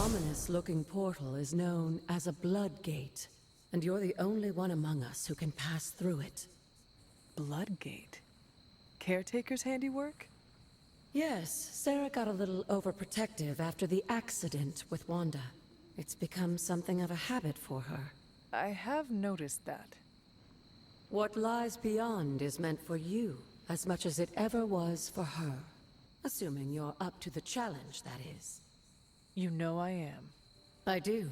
ominous-looking portal is known as a blood gate, and you're the only one among us who can pass through it. Blood gate? Caretaker's handiwork? Yes, Sarah got a little overprotective after the accident with Wanda. It's become something of a habit for her. I have noticed that. What lies beyond is meant for you, as much as it ever was for her. Assuming you're up to the challenge, that is. You know I am. I do.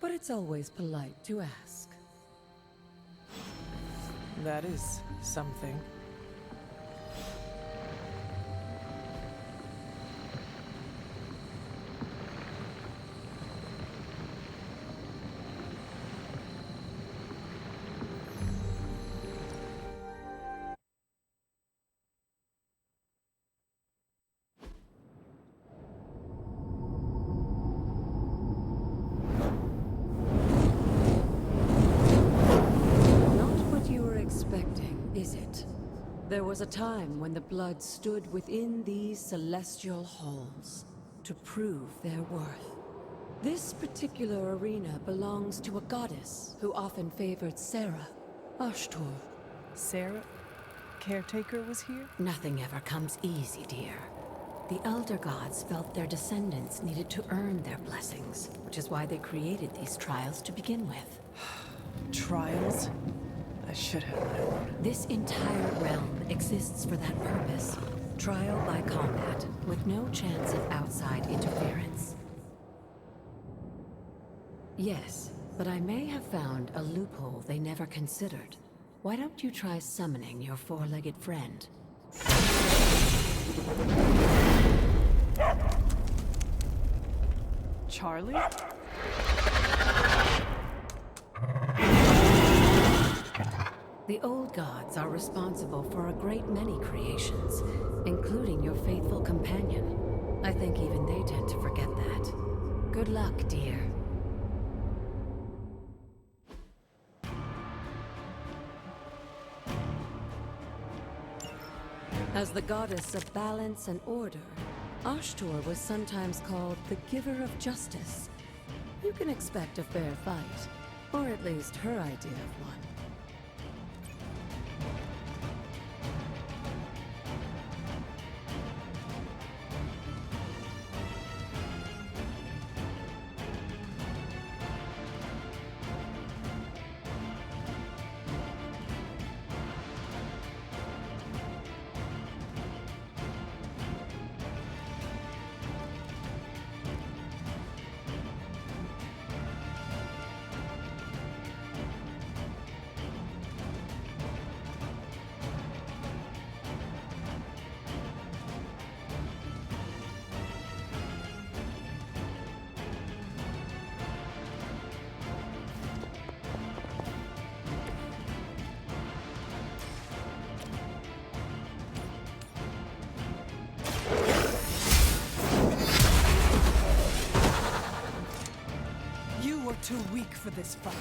But it's always polite to ask. That is something. There was a time when the blood stood within these celestial halls to prove their worth. This particular arena belongs to a goddess who often favored Sarah, Ashtor. Sarah? Caretaker was here? Nothing ever comes easy, dear. The Elder Gods felt their descendants needed to earn their blessings, which is why they created these trials to begin with. Trials? I should have known. This entire realm exists for that purpose. Trial by combat, with no chance of outside interference. Yes, but I may have found a loophole they never considered. Why don't you try summoning your four-legged friend? Charlie? The old gods are responsible for a great many creations, including your faithful companion. I think even they tend to forget that. Good luck, dear. As the goddess of balance and order, Ashtor was sometimes called the giver of justice. You can expect a fair fight, or at least her idea of one. Too weak for this fight.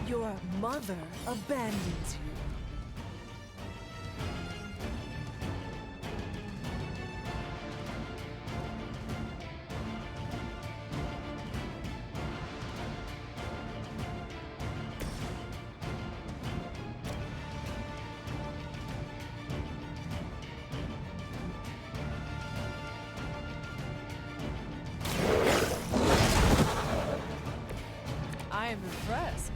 Your mother abandons you. impressed.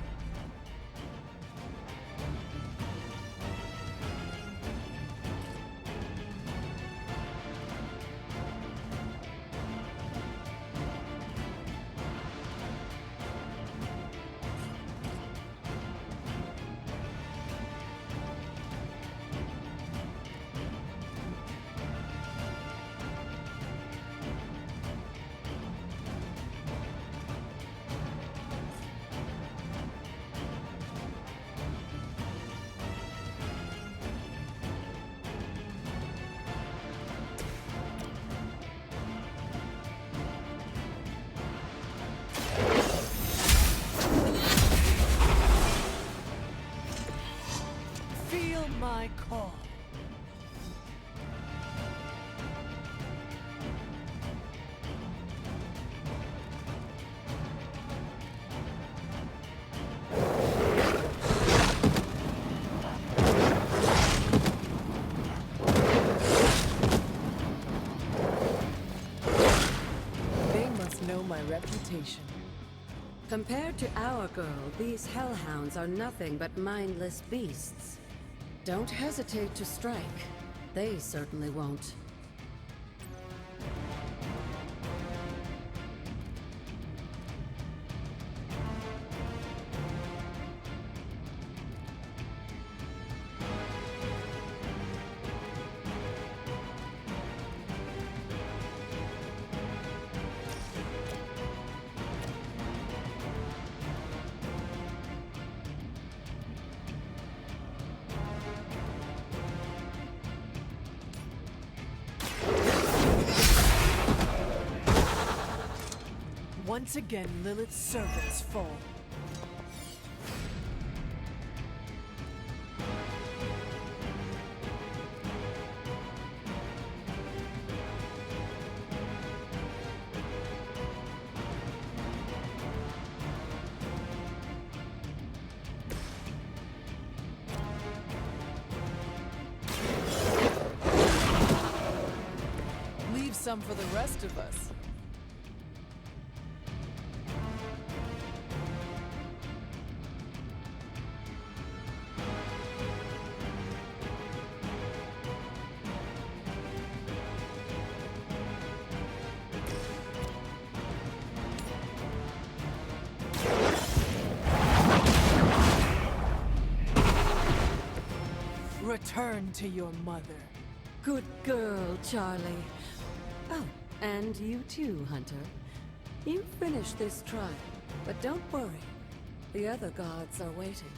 Feel my call. They must know my reputation. Compared to our girl, these hellhounds are nothing but mindless beasts. Don't hesitate to strike. They certainly won't. Once again, Lilith's servants fall. Leave some for the rest of us. Return to your mother. Good girl, Charlie. Oh, and you too, Hunter. You finished this trial, but don't worry. The other gods are waiting.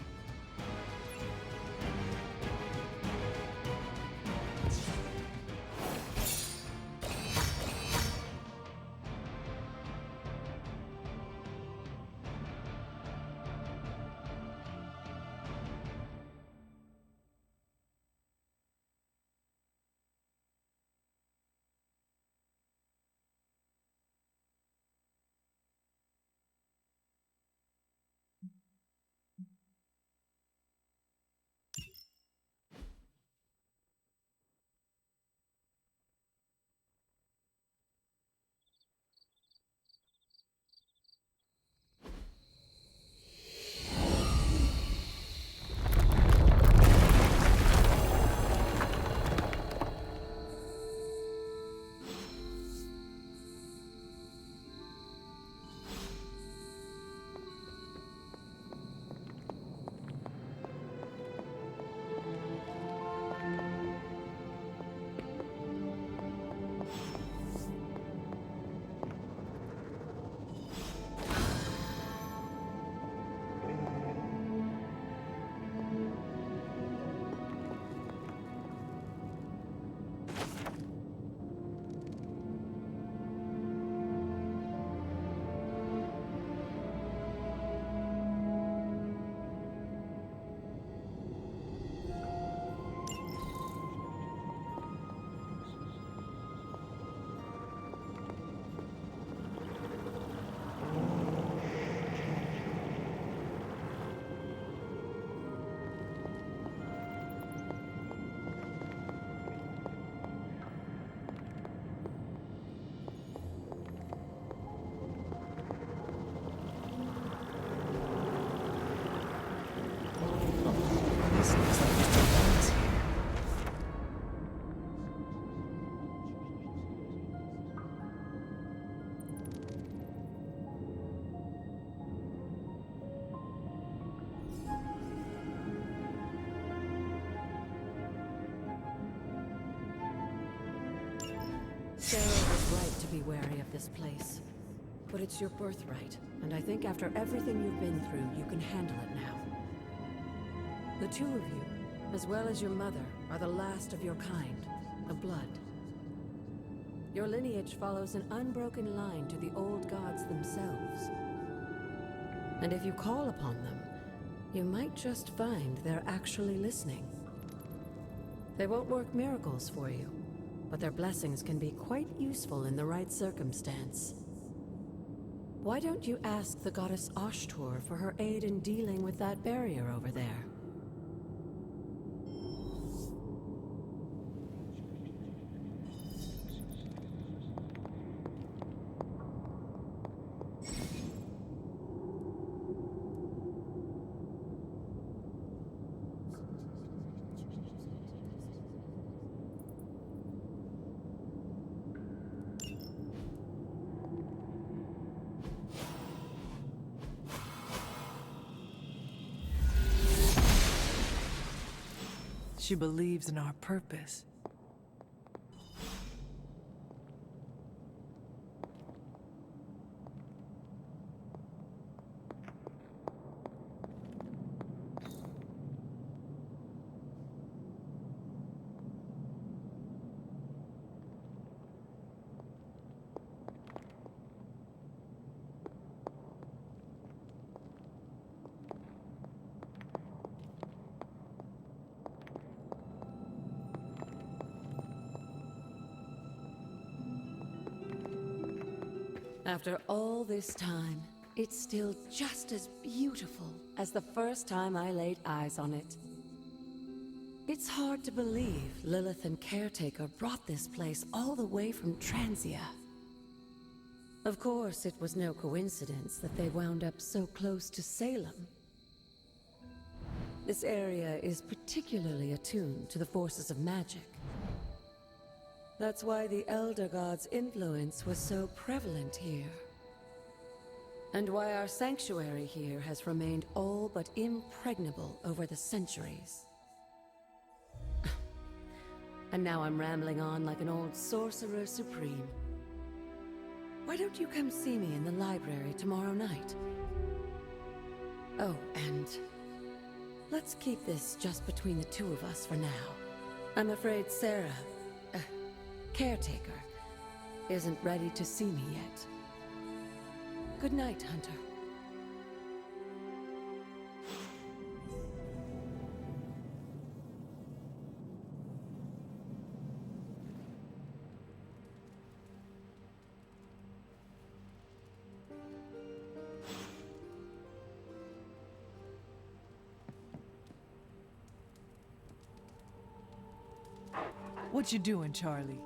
Sarah was right to be wary of this place. But it's your birthright, and I think after everything you've been through, you can handle it now. The two of you, as well as your mother, are the last of your kind, the blood. Your lineage follows an unbroken line to the old gods themselves. And if you call upon them, you might just find they're actually listening. They won't work miracles for you, but their blessings can be quite useful in the right circumstance. Why don't you ask the goddess Ashtur for her aid in dealing with that barrier over there? She believes in our purpose. After all this time, it's still just as beautiful as the first time I laid eyes on it. It's hard to believe Lilith and Caretaker brought this place all the way from Transia. Of course, it was no coincidence that they wound up so close to Salem. This area is particularly attuned to the forces of magic. That's why the Elder God's influence was so prevalent here. And why our sanctuary here has remained all but impregnable over the centuries. And now I'm rambling on like an old sorcerer supreme. Why don't you come see me in the library tomorrow night? Oh, and let's keep this just between the two of us for now. I'm afraid Sarah, Caretaker, isn't ready to see me yet. Good night, Hunter. What you doing, Charlie?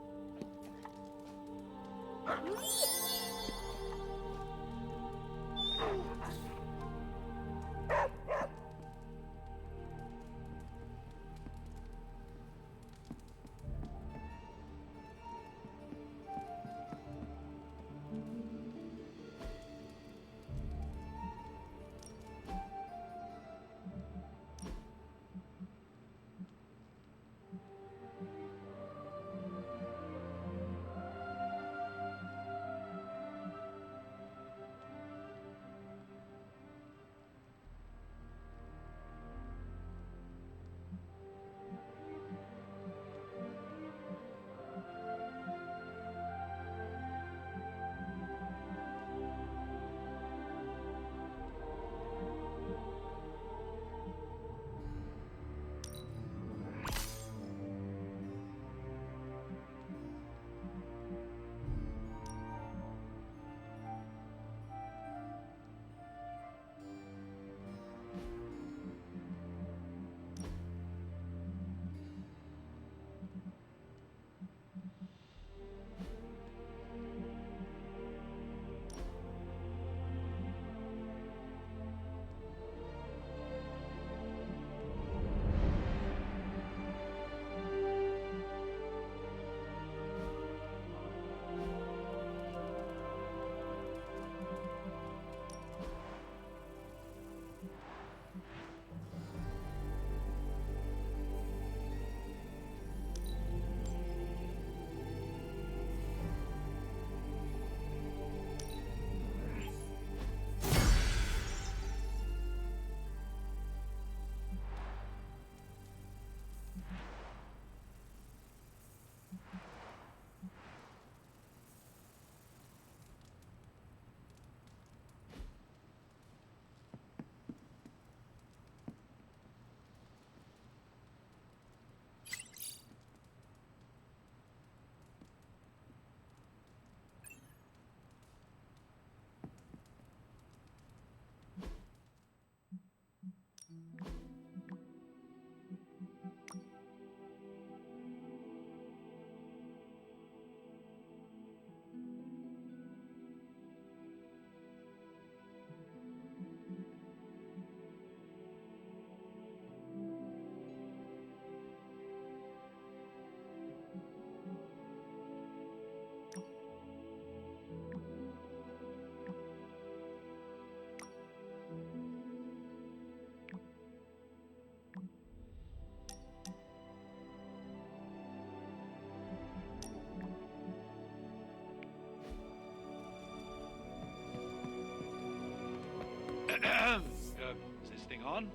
on.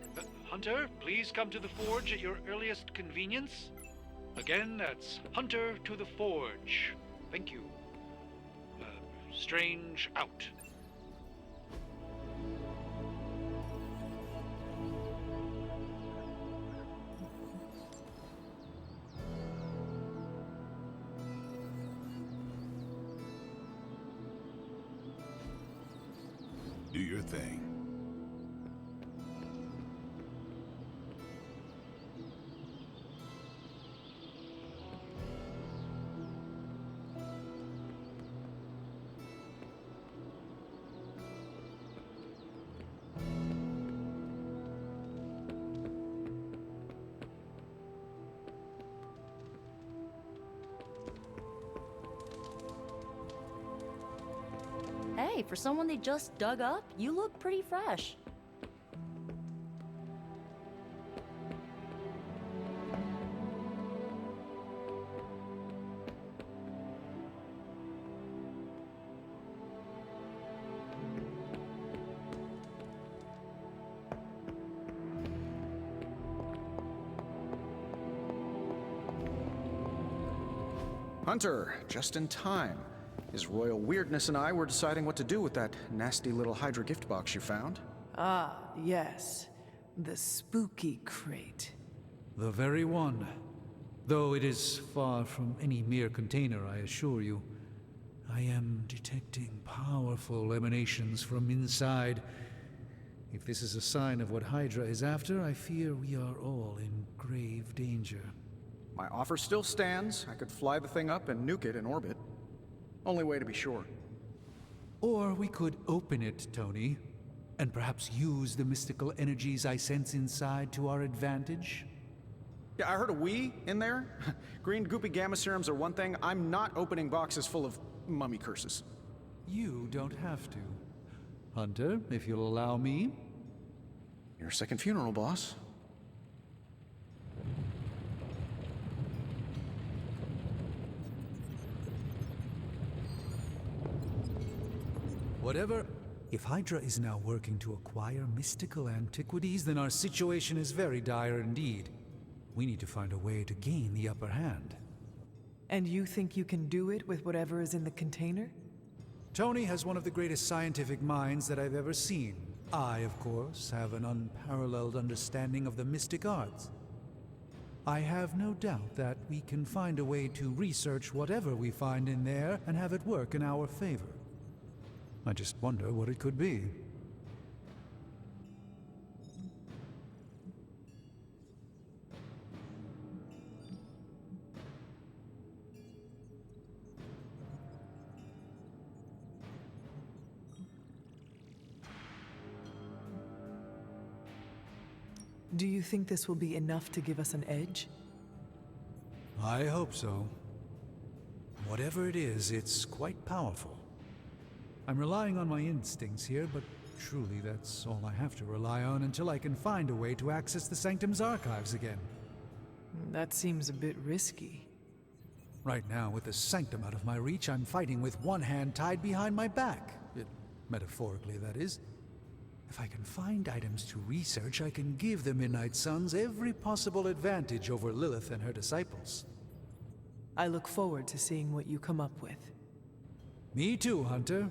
Hunter, please come to the forge at your earliest convenience. Again, that's Hunter to the forge. Thank you. Strange out. Do your thing. Hey, for someone they just dug up, you look pretty fresh. Hunter, just in time. His royal weirdness and I were deciding what to do with that nasty little Hydra gift box you found. Ah, yes. The spooky crate. The very one. Though it is far from any mere container, I assure you. I am detecting powerful emanations from inside. If this is a sign of what Hydra is after, I fear we are all in grave danger. My offer still stands. I could fly the thing up and nuke it in orbit. Only way to be sure. Or we could open it, Tony, and perhaps use the mystical energies I sense inside to our advantage. Yeah, I heard a we in there. Green goopy gamma serums are one thing. I'm not opening boxes full of mummy curses. You don't have to. Hunter, if you'll allow me. Your second funeral, boss. Whatever. If Hydra is now working to acquire mystical antiquities, then our situation is very dire indeed. We need to find a way to gain the upper hand. And you think you can do it with whatever is in the container? Tony has one of the greatest scientific minds that I've ever seen. I, of course, have an unparalleled understanding of the mystic arts. I have no doubt that we can find a way to research whatever we find in there and have it work in our favor. I just wonder what it could be. Do you think this will be enough to give us an edge? I hope so. Whatever it is, it's quite powerful. I'm relying on my instincts here, but truly that's all I have to rely on until I can find a way to access the Sanctum's archives again. That seems a bit risky. Right now, with the Sanctum out of my reach, I'm fighting with one hand tied behind my back. Metaphorically, that is. If I can find items to research, I can give the Midnight Suns every possible advantage over Lilith and her disciples. I look forward to seeing what you come up with. Me too, Hunter.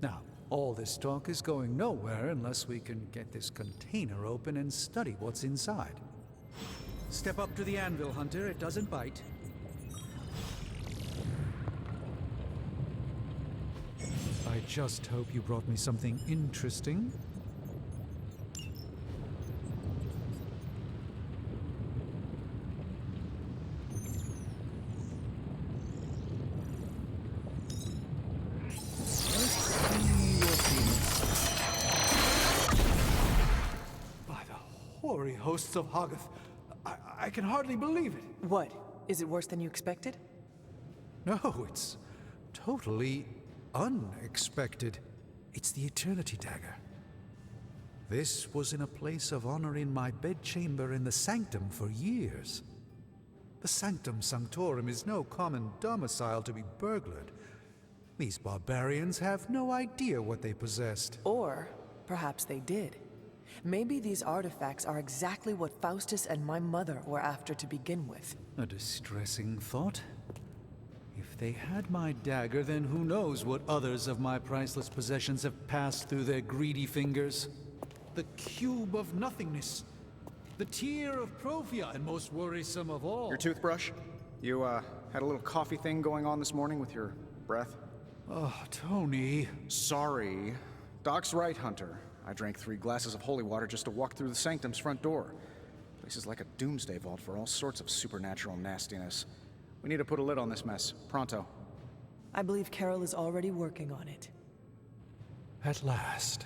Now, all this talk is going nowhere unless we can get this container open and study what's inside. Step up to the anvil, Hunter. It doesn't bite. I just hope you brought me something interesting. Hoary hosts of Agatha. I can hardly believe it. What? Is it worse than you expected? No, it's totally unexpected. It's the Eternity Dagger. This was in a place of honor in my bedchamber in the Sanctum for years. The Sanctum Sanctorum is no common domicile to be burglared. These barbarians have no idea what they possessed. Or perhaps they did. Maybe these artifacts are exactly what Faustus and my mother were after to begin with. A distressing thought. If they had my dagger, then who knows what others of my priceless possessions have passed through their greedy fingers. The cube of nothingness. The tear of Profia, and most worrisome of all. Your toothbrush? You, had a little coffee thing going on this morning with your breath? Oh, Tony. Sorry. Doc's right, Hunter. I drank 3 glasses of holy water just to walk through the sanctum's front door. Place is like a doomsday vault for all sorts of supernatural nastiness. We need to put a lid on this mess. Pronto. I believe Carol is already working on it. At last.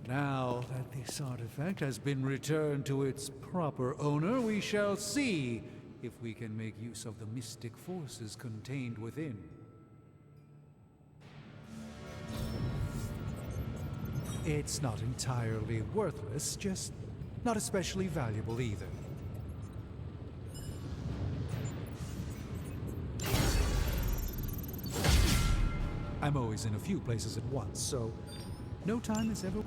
Now that this artifact has been returned to its proper owner, we shall see if we can make use of the mystic forces contained within. It's not entirely worthless, just not especially valuable either. I'm always in a few places at once, so no time is ever...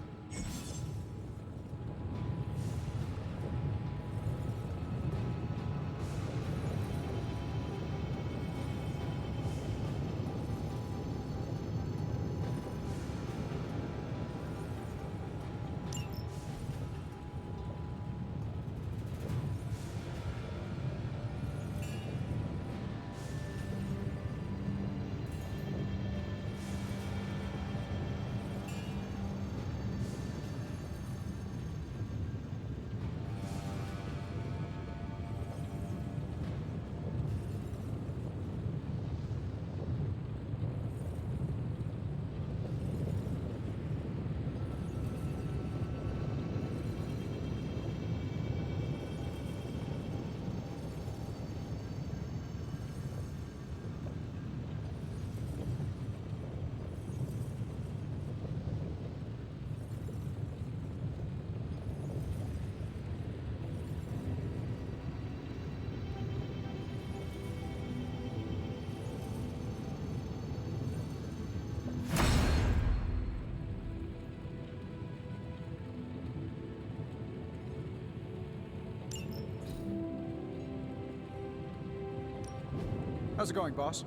How's it going, boss?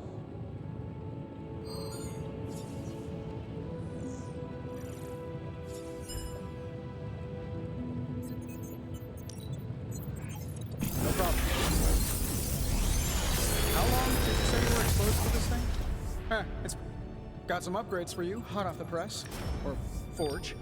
No problem. How long did you say you were exposed to this thing? It's got some upgrades for you, hot off the press. Or forge.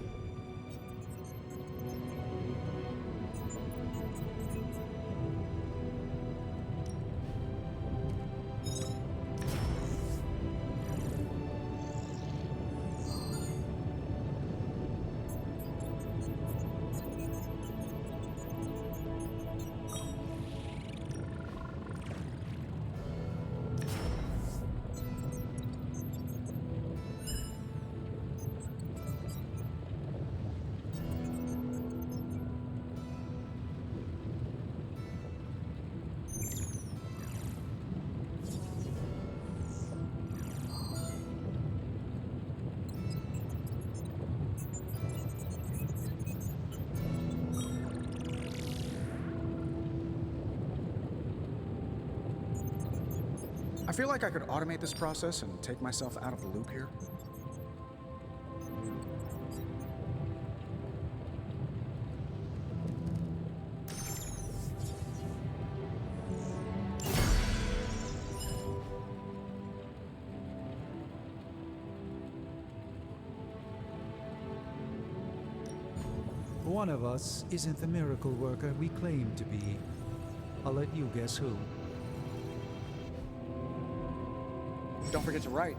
I feel like I could automate this process and take myself out of the loop here. One of us isn't the miracle worker we claim to be. I'll let you guess who. Don't forget to write.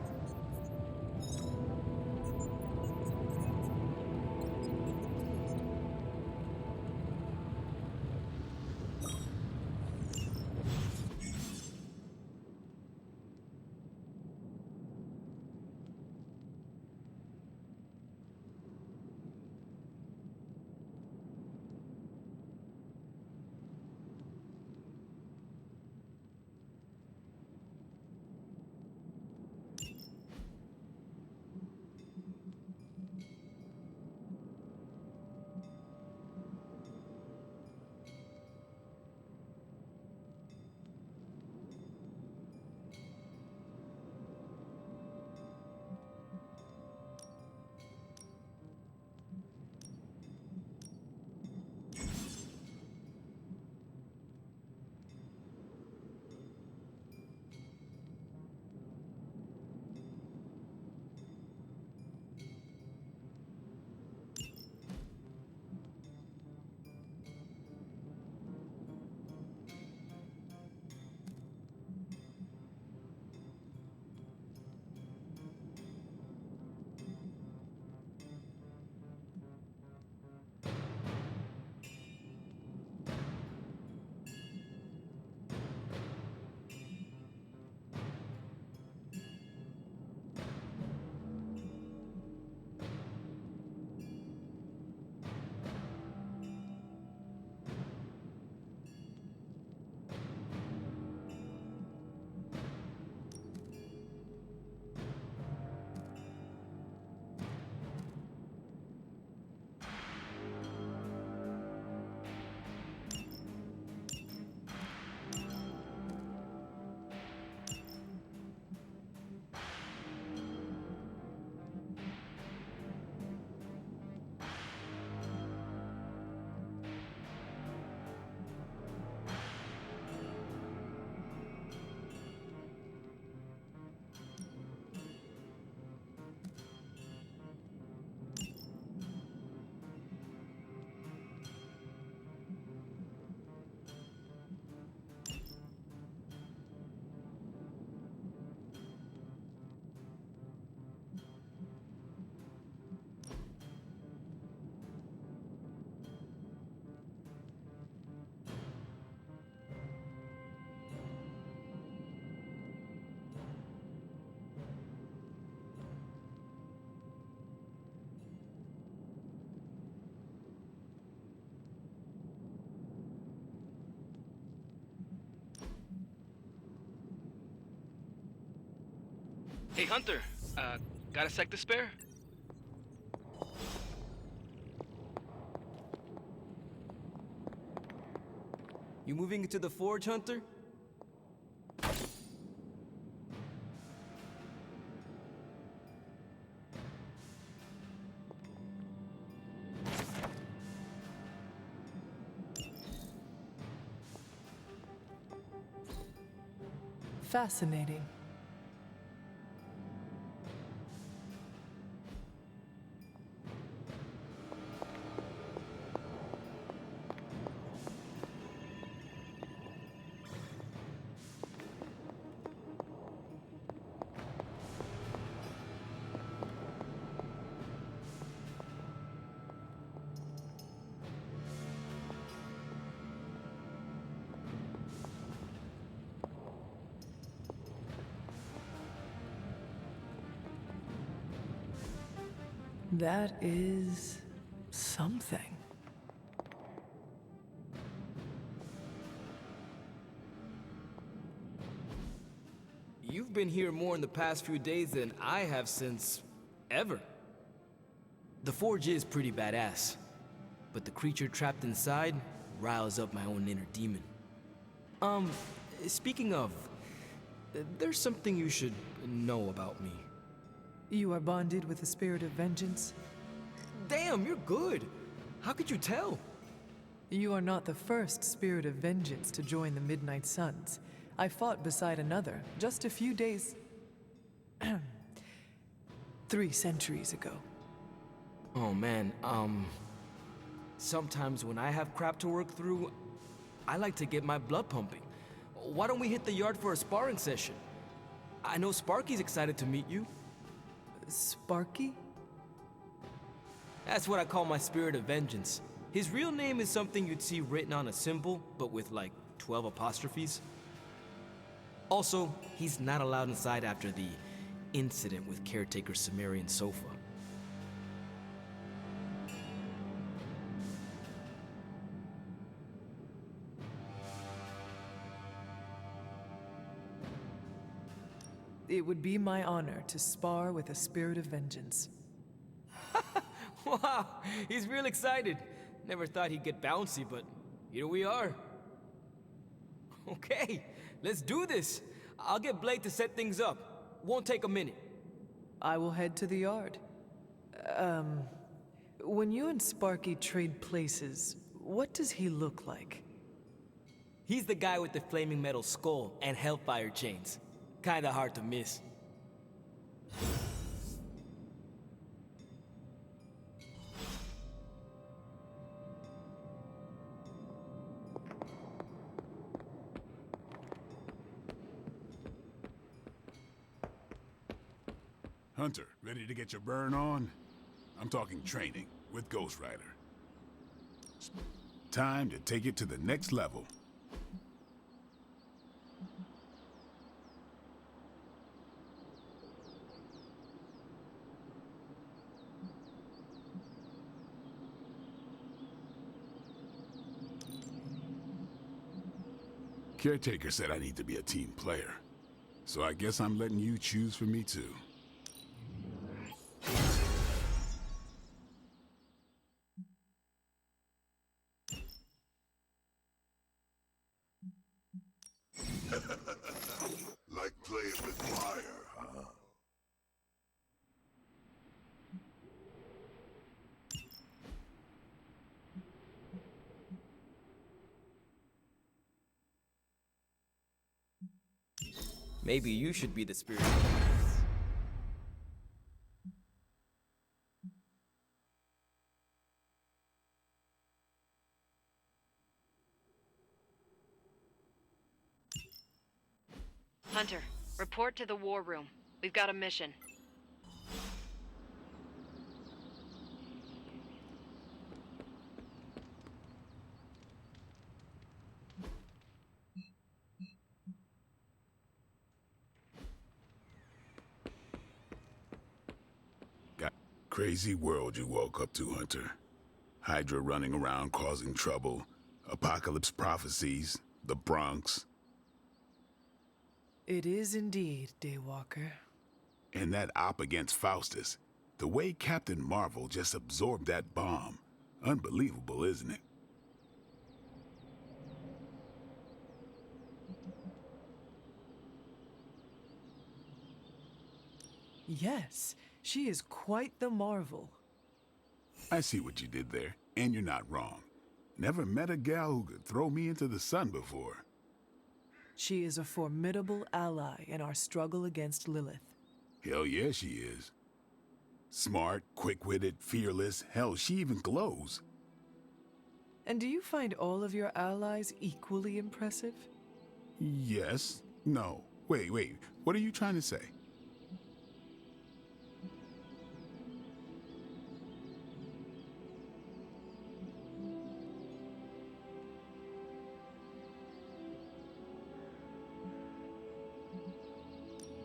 Hey, Hunter. Got a sec to spare? You moving into the forge, Hunter? Fascinating. That is something. You've been here more in the past few days than I have since ever. The forge is pretty badass, but the creature trapped inside riles up my own inner demon. Speaking of, there's something you should know about me. You are bonded with the spirit of vengeance? Damn, you're good. How could you tell? You are not the first spirit of vengeance to join the Midnight Suns. I fought beside another just a few days... 3 centuries ago. Oh man, sometimes when I have crap to work through, I like to get my blood pumping. Why don't we hit the yard for a sparring session? I know Sparky's excited to meet you. Sparky? That's what I call my spirit of vengeance. His real name is something you'd see written on a symbol, but with like 12 apostrophes. Also, he's not allowed inside after the incident with caretaker Sumerian sofa. It would be my honor to spar with a spirit of vengeance. Wow, he's real excited. Never thought he'd get bouncy, but here we are. Okay, let's do this. I'll get Blake to set things up. Won't take a minute. I will head to the yard. When you and Sparky trade places, what does he look like? He's the guy with the flaming metal skull and hellfire chains. Kinda hard to miss. Hunter, ready to get your burn on? I'm talking training with Ghost Rider. Time to take it to the next level. Caretaker said I need to be a team player, so I guess I'm letting you choose for me too. Like playing with fire, huh? Maybe you should be the spirit. Hunter, report to the war room. We've got a mission. Crazy world you woke up to, Hunter. Hydra running around causing trouble, apocalypse prophecies, the Bronx. It is indeed, Daywalker. And that op against Faustus. The way Captain Marvel just absorbed that bomb. Unbelievable, isn't it? Yes, she is quite the marvel. I see what you did there, and you're not wrong. Never met a gal who could throw me into the sun before. She is a formidable ally in our struggle against Lilith. Hell yeah, she is. Smart, quick-witted, fearless, hell, she even glows. And do you find all of your allies equally impressive? Yes. No. Wait. What are you trying to say?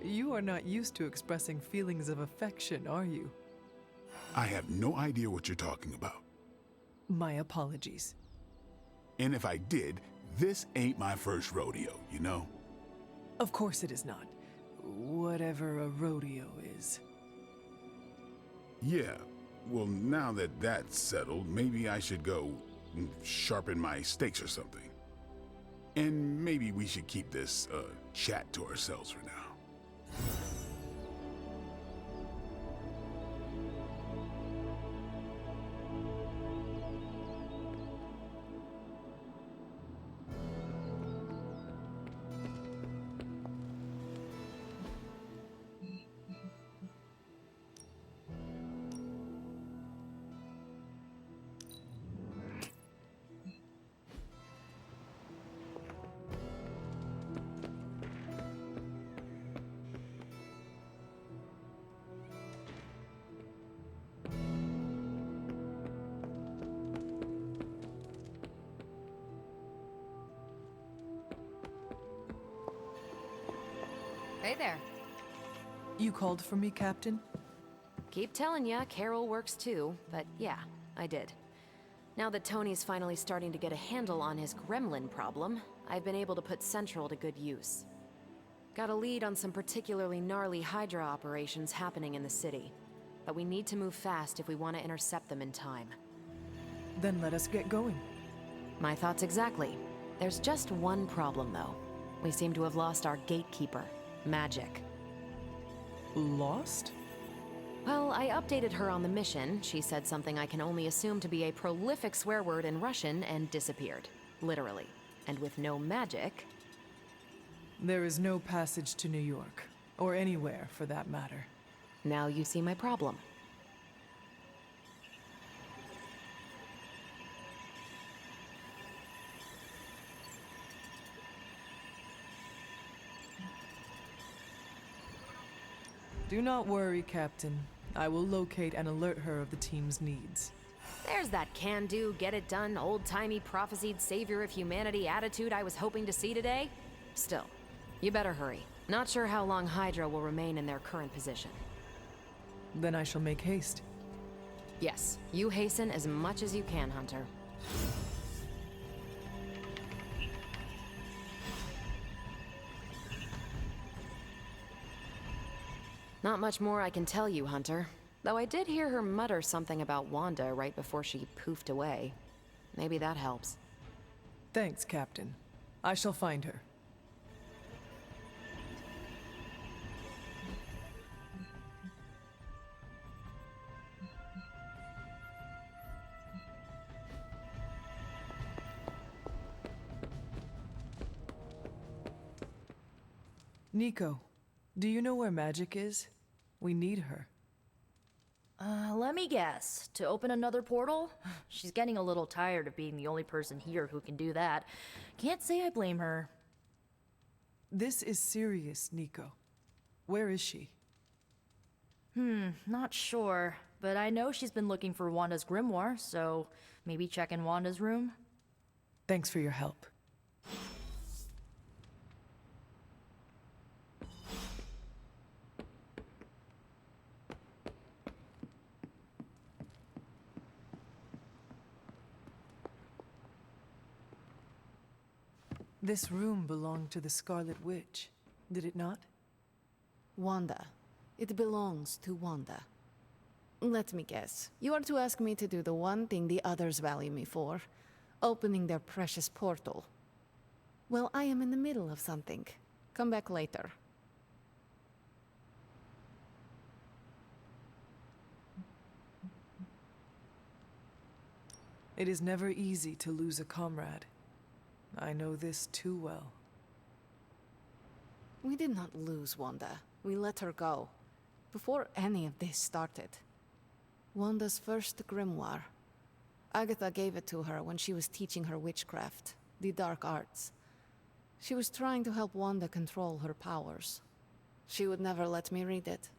You are not used to expressing feelings of affection, are you? I have no idea what you're talking about. My apologies. And if I did, this ain't my first rodeo, you know? Of course it is not. Whatever a rodeo is. Yeah. Well, now that that's settled, maybe I should go sharpen my stakes or something. And maybe we should keep this chat to ourselves for now. Hey there. You called for me, Captain? Keep telling ya, Carol works too, but yeah, I did. Now that Tony's finally starting to get a handle on his gremlin problem, I've been able to put Central to good use. Got a lead on some particularly gnarly Hydra operations happening in the city, but we need to move fast if we want to intercept them in time. Then let us get going. My thoughts exactly. There's just one problem, though. We seem to have lost our gatekeeper. Magic. Lost? Well, I updated her on the mission. She said something I can only assume to be a prolific swear word in Russian and disappeared. Literally. And with no magic... There is no passage to New York. Or anywhere, for that matter. Now you see my problem. Do not worry, Captain. I will locate and alert her of the team's needs. There's that can-do, get-it-done, old-timey prophesied savior of humanity attitude I was hoping to see today. Still, you better hurry. Not sure how long Hydra will remain in their current position. Then I shall make haste. Yes, you hasten as much as you can, Hunter. Not much more I can tell you, Hunter. Though I did hear her mutter something about Wanda right before she poofed away. Maybe that helps. Thanks, Captain. I shall find her. Nico, do you know where Magic is? We need her. Let me guess. To open another portal? She's getting a little tired of being the only person here who can do that. Can't say I blame her. This is serious, Nico. Where is she? Not sure. But I know she's been looking for Wanda's grimoire, so maybe check in Wanda's room? Thanks for your help. This room belonged to the Scarlet Witch, did it not? Wanda. It belongs to Wanda. Let me guess. You are to ask me to do the one thing the others value me for. Opening their precious portal. Well, I am in the middle of something. Come back later. It is never easy to lose a comrade. I know this too well. We did not lose Wanda. We let her go. Before any of this started. Wanda's first grimoire. Agatha gave it to her when she was teaching her witchcraft, the dark arts. She was trying to help Wanda control her powers. She would never let me read it.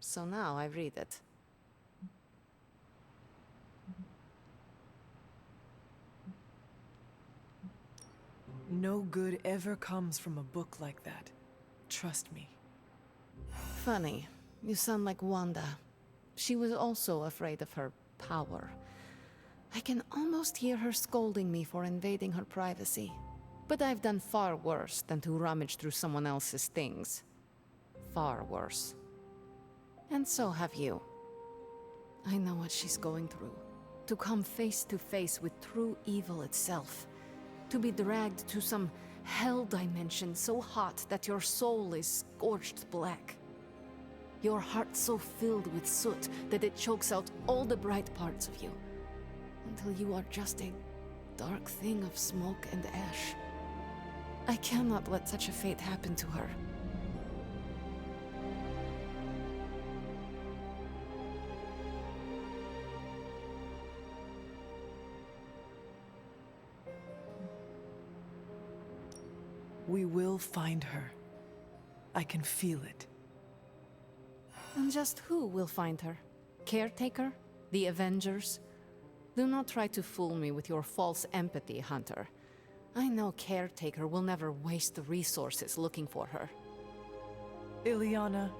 So now I read it. No good ever comes from a book like that. Trust me. Funny. You sound like Wanda. She was also afraid of her power. I can almost hear her scolding me for invading her privacy. But I've done far worse than to rummage through someone else's things. Far worse. And so have you. I know what she's going through. To come face to face with true evil itself. To be dragged to some hell dimension so hot that your soul is scorched black. Your heart so filled with soot that it chokes out all the bright parts of you. Until you are just a dark thing of smoke and ash. I cannot let such a fate happen to her. We will find her. I can feel it. And just who will find her? Caretaker? The Avengers? Do not try to fool me with your false empathy, Hunter. I know Caretaker will never waste the resources looking for her. Ileana,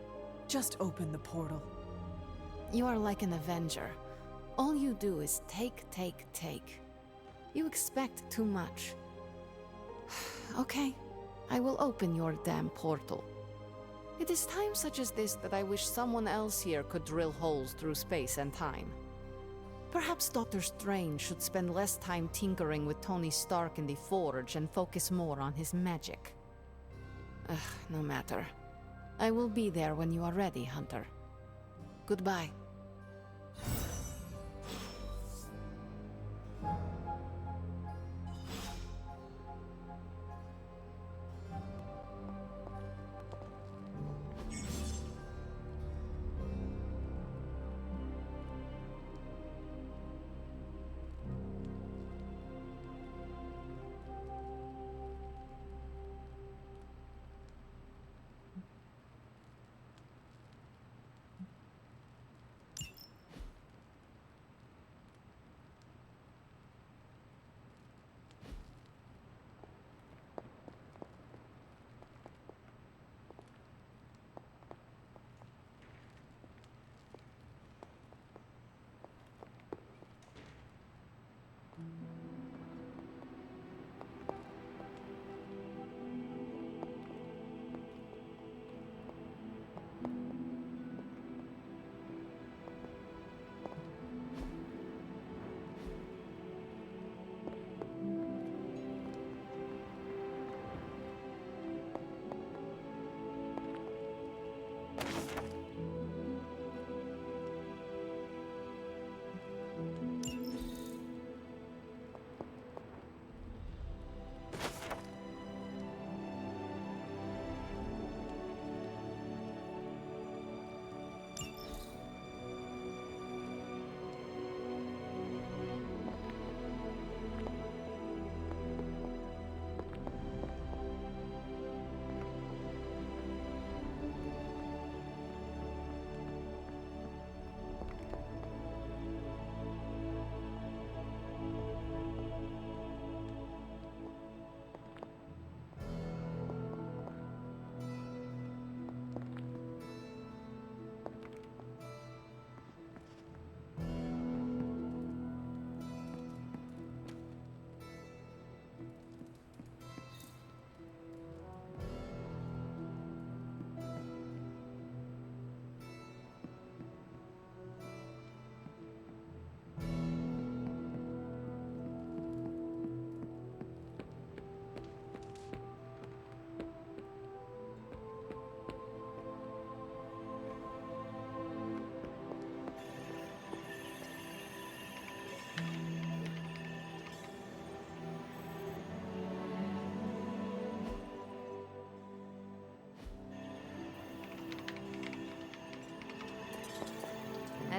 just open the portal. You are like an Avenger. All you do is take. You expect too much. Okay, I will open your damn portal. It is times such as this that I wish someone else here could drill holes through space and time. Perhaps Doctor Strange should spend less time tinkering with Tony Stark in the Forge and focus more on his magic. No matter. I will be there when you are ready, Hunter. Goodbye.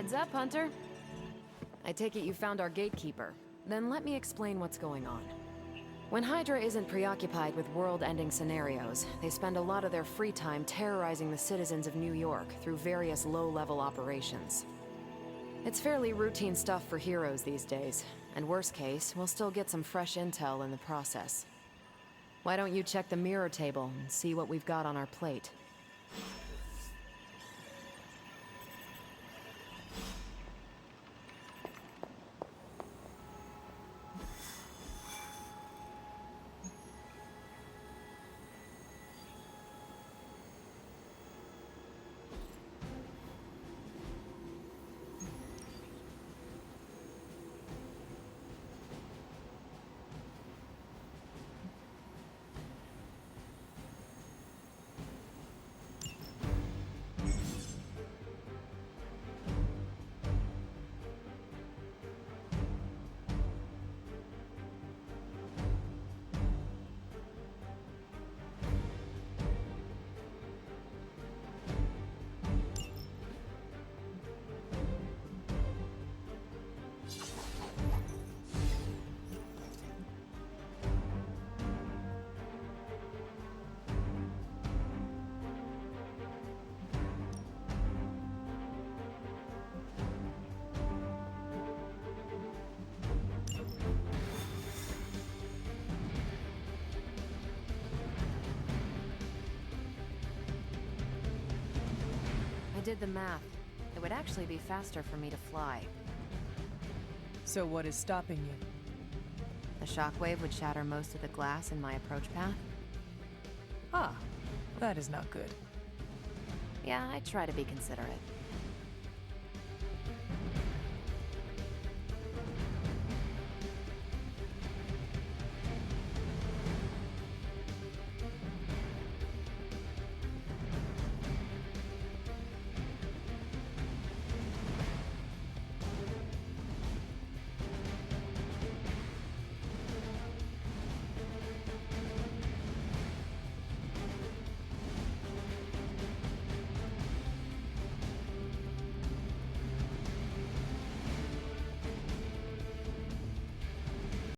Heads up, Hunter. I take it you found our gatekeeper. Then let me explain what's going on. When Hydra isn't preoccupied with world-ending scenarios, they spend a lot of their free time terrorizing the citizens of New York through various low-level operations. It's fairly routine stuff for heroes these days, and worst case, we'll still get some fresh intel in the process. Why don't you check the mirror table and see what we've got on our plate? I did the math. It would actually be faster for me to fly. So what is stopping you? The shockwave would shatter most of the glass in my approach path. Ah, that is not good. Yeah, I try to be considerate.